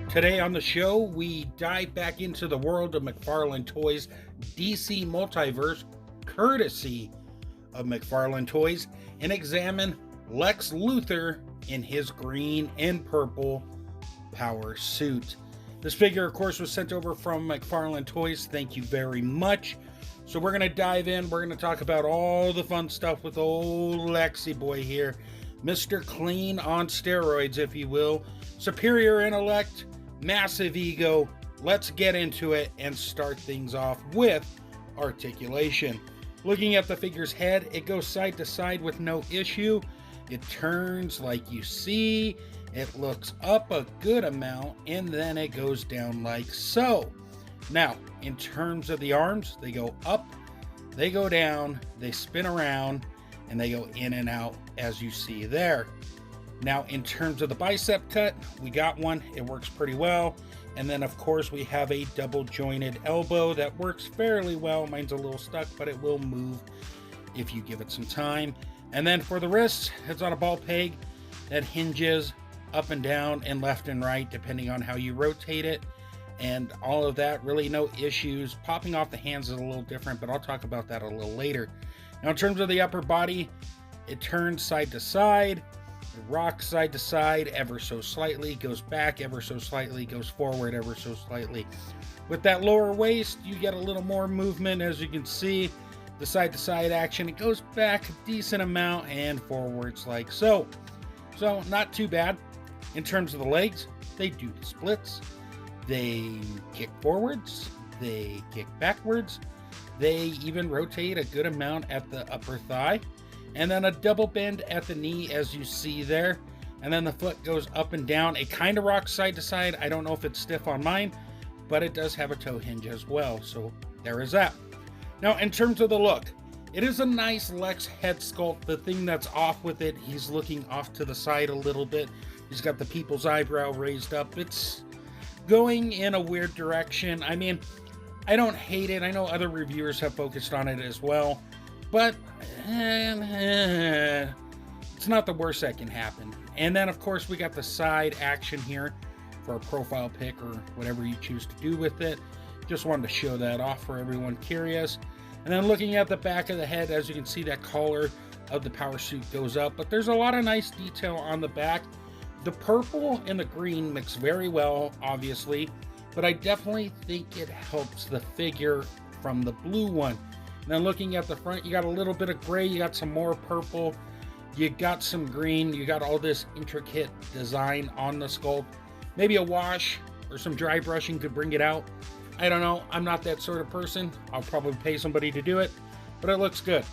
Today on the show, we dive back into the world of McFarlane Toys DC Multiverse, courtesy of McFarlane Toys, and examine Lex Luthor in his green and purple power suit. This figure, of course, was sent over from McFarlane Toys. Thank you very much. So we're going to dive in. We're going to talk about all the fun stuff with old Lexi boy here. Mr. Clean on steroids, if you will. Superior intellect, massive ego. Let's get into it and start things off with articulation. Looking at the figure's head, it goes side to side with no issue. It turns like you see. It looks up a good amount, and then it goes down like so. Now, in terms of the arms, they go up, they go down, they spin around, and they go in and out as you see there. Now, in terms of the bicep cut, we got one. It works pretty well. And then, of course, we have a double jointed elbow that works fairly well. Mine's a little stuck, but it will move if you give it some time. And then for the wrists, it's on a ball peg that hinges up and down and left and right, depending on how you rotate it. And all of that, really no issues. Popping off the hands is a little different, but I'll talk about that a little later. Now, in terms of the upper body, it turns side to side. It rocks side to side ever so slightly, goes back ever so slightly, goes forward ever so slightly. With that lower waist, you get a little more movement, as you can see. The side to side action, it goes back a decent amount and forwards like so. So, not too bad. In terms of the legs, they do the splits. They kick forwards. They kick backwards. They even rotate a good amount at the upper thigh. And then a double bend at the knee, as you see there. And then the foot goes up and down. It kind of rocks side to side. I don't know if it's stiff on mine, but it does have a toe hinge as well. So there is that. Now, in terms of the look, it is a nice Lex head sculpt. The thing that's off with it, he's looking off to the side a little bit. He's got the people's eyebrow raised up. It's going in a weird direction. I mean, I don't hate it. I know other reviewers have focused on it as well. But it's not the worst that can happen. And then, of course, we got the side action here for a profile pic or whatever you choose to do with it. Just wanted to show that off for everyone curious. And then looking at the back of the head, as you can see, that collar of the power suit goes up. But there's a lot of nice detail on the back. The purple and the green mix very well, obviously. But I definitely think it helps the figure from the blue one. And then looking at the front, you got a little bit of gray, you got some more purple, you got some green, you got all this intricate design on the sculpt. Maybe a wash or some dry brushing could bring it out. I don't know, I'm not that sort of person. I'll probably pay somebody to do it, but it looks good.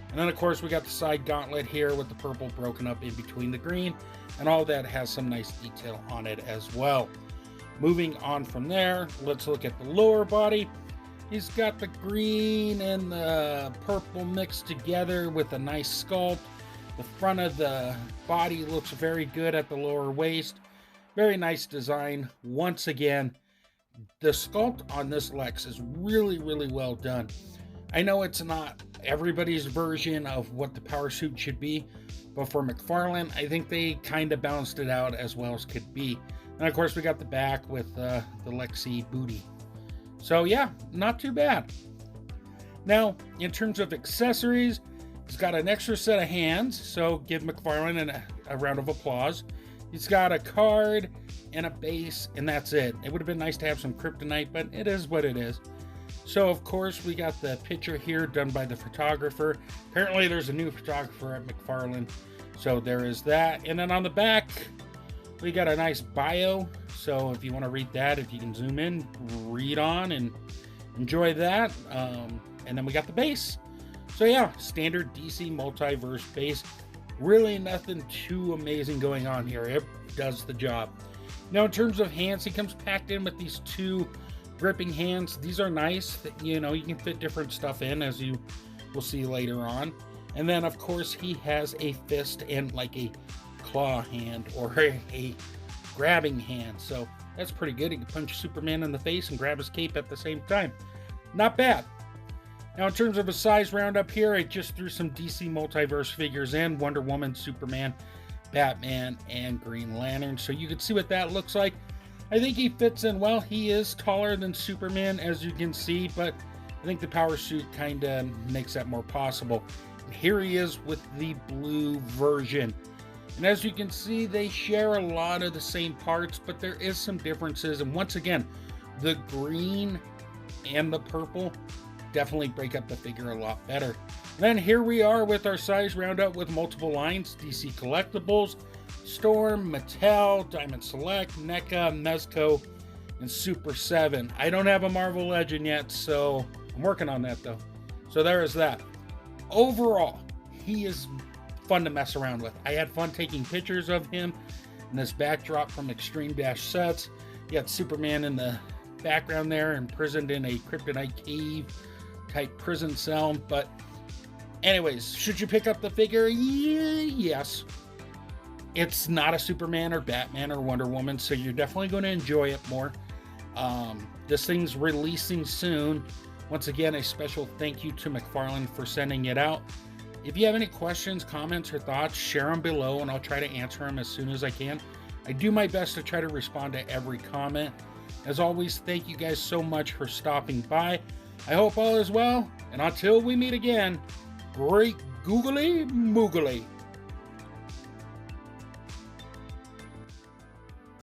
And then of course we got the side gauntlet here with the purple broken up in between the green, and all that has some nice detail on it as well. Moving on from there, let's look at the lower body. He's got the green and the purple mixed together with a nice sculpt. The front of the body looks very good at the lower waist. Very nice design. Once again, the sculpt on this Lex is really, really well done. I know it's not everybody's version of what the power suit should be, but for McFarlane, I think they kind of balanced it out as well as could be. And of course, we got the back with the Lexi booty. So yeah, not too bad. Now, in terms of accessories, he's got an extra set of hands, so give McFarlane a round of applause. He's got a card and a base, and that's it. It would have been nice to have some kryptonite, but it is what it is. So, of course, we got the picture here done by the photographer. Apparently, there's a new photographer at McFarlane, so there is that. And then on the back, we got a nice bio. So if you want to read that, if you can zoom in, read on and enjoy that. And then we got the base. So yeah, standard DC Multiverse base. Really nothing too amazing going on here. It does the job. Now in terms of hands, he comes packed in with these two gripping hands. These are nice. You know, you can fit different stuff in, as you will see later on. And then of course he has a fist and like a claw hand or a grabbing hand, so that's pretty good. He can punch Superman in the face and grab his cape at the same time. Not bad. Now in terms of a size roundup here, I just threw some DC Multiverse figures in: Wonder Woman, Superman, Batman, and Green Lantern, so you can see what that looks like. I think he fits in well. He is taller than Superman, as you can see, but I think the power suit kind of makes that more possible. And here he is with the blue version. And as you can see, they share a lot of the same parts, but there is some differences. And once again, the green and the purple definitely break up the figure a lot better. Then here we are with our size roundup with multiple lines: DC Collectibles, Storm, Mattel, Diamond Select, NECA, Mezco, and Super 7. I don't have a Marvel Legend yet, so I'm working on that though. So there is that. Overall, he is fun to mess around with. I had fun taking pictures of him in this backdrop from Extreme Dash Sets. You got Superman in the background there, imprisoned in a kryptonite cave type prison cell. But anyways, should you pick up the figure? Yes. It's not a Superman or Batman or Wonder Woman, so you're definitely going to enjoy it more. This thing's releasing soon. Once again, a special thank you to McFarlane for sending it out. If you have any questions, comments, or thoughts, share them below and I'll try to answer them as soon as I can. I do my best to try to respond to every comment. As always, thank you guys so much for stopping by. I hope all is well, and until we meet again, great googly moogly.